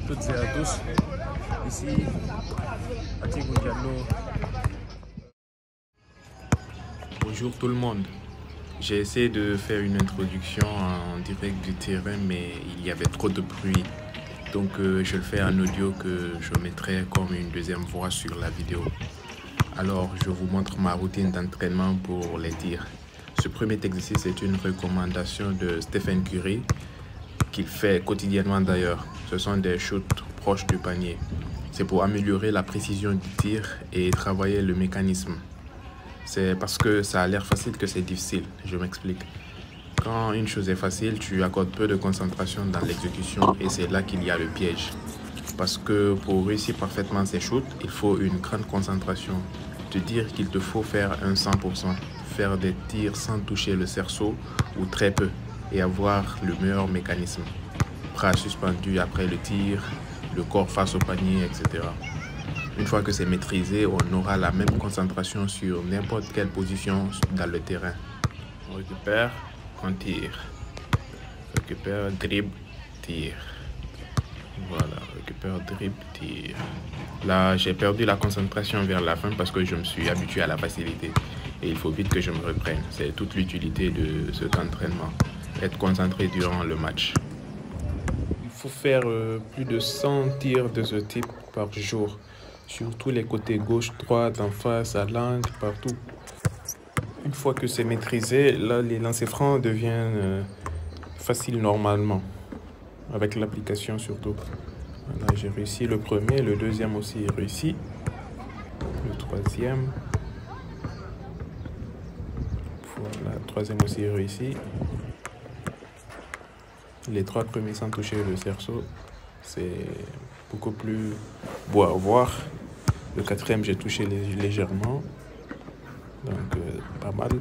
toutes et à tous. Ici, Atigou Diallo. Bonjour tout le monde. J'ai essayé de faire une introduction en direct du terrain, mais il y avait trop de bruit. Donc je le fais en audio que je mettrai comme une deuxième voix sur la vidéo. Alors je vous montre ma routine d'entraînement pour les tirs. Ce premier exercice est une recommandation de Stephen Curry qu'il fait quotidiennement d'ailleurs. Ce sont des shoots proches du panier. C'est pour améliorer la précision du tir et travailler le mécanisme. C'est parce que ça a l'air facile que c'est difficile. Je m'explique. Quand une chose est facile, tu accordes peu de concentration dans l'exécution et c'est là qu'il y a le piège. Parce que pour réussir parfaitement ces shoots, il faut une grande concentration. Te dire qu'il te faut faire un 100%, faire des tirs sans toucher le cerceau ou très peu et avoir le meilleur mécanisme. Bras suspendus après le tir, le corps face au panier, etc. Une fois que c'est maîtrisé, on aura la même concentration sur n'importe quelle position dans le terrain. On récupère, on tire. Récupère, dribble, tire. Voilà, récupère, dribble, tire. Là, j'ai perdu la concentration vers la fin parce que je me suis habitué à la facilité. Et il faut vite que je me reprenne. C'est toute l'utilité de cet entraînement. Être concentré durant le match. Il faut faire plus de 100 tirs de ce type par jour. Sur tous les côtés gauche, droite, en face, à l'angle, partout. Une fois que c'est maîtrisé, là, les lancers francs deviennent faciles normalement. Avec l'application surtout. Voilà, j'ai réussi le premier, le deuxième aussi réussi. Le troisième. Voilà, le troisième aussi réussi. Les trois premiers sans toucher le cerceau, c'est beaucoup plus beau à voir. Le quatrième, j'ai touché légèrement, donc pas mal.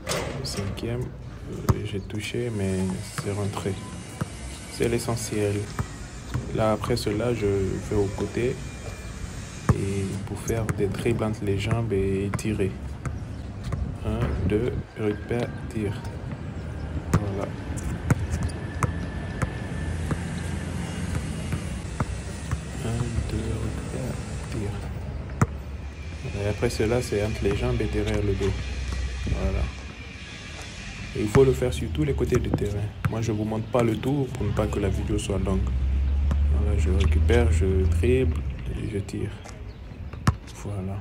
Le cinquième, j'ai touché, mais c'est rentré. C'est l'essentiel. Là, après cela, je vais au côté et pour faire des dribbles entre les jambes et tirer. 1, 2, récupère, tire. Voilà. Et après cela, c'est entre les jambes et derrière le dos. Voilà. Et il faut le faire sur tous les côtés du terrain. Moi, je ne vous montre pas le tout pour ne pas que la vidéo soit longue. Voilà, je récupère, je dribble et je tire. Voilà.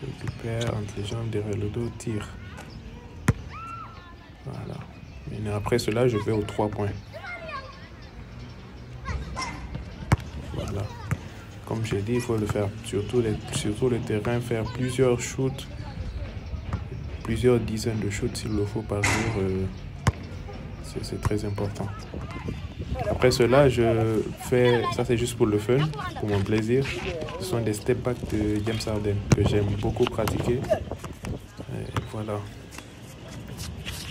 Je récupère entre les jambes, derrière le dos, tire. Voilà. Et après cela, je vais aux 3 points. Voilà. Comme j'ai dit, il faut le faire sur tout le terrain, faire plusieurs shoots, plusieurs dizaines de shoots s'il le faut par jour. C'est très important. Après cela, je fais, ça c'est juste pour le fun, pour mon plaisir. Ce sont des step back de James Harden que j'aime beaucoup pratiquer. Et voilà.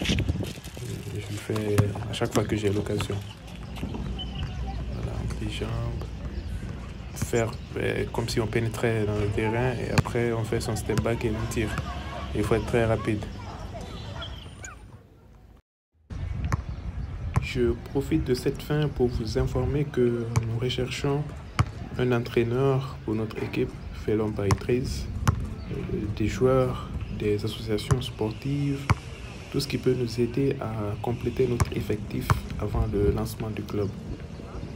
Je le fais à chaque fois que j'ai l'occasion. Voilà, entre les jambes. Faire comme si on pénétrait dans le terrain et après on fait son step back et on tire. Il faut être très rapide. Je profite de cette fin pour vous informer que nous recherchons un entraîneur pour notre équipe Felon Paris 13, des joueurs, des associations sportives, tout ce qui peut nous aider à compléter notre effectif avant le lancement du club.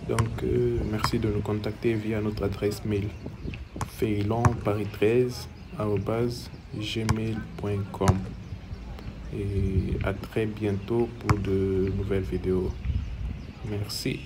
Donc, merci de nous contacter via notre adresse mail felonparis13@gmail.com et à très bientôt pour de nouvelles vidéos. Merci.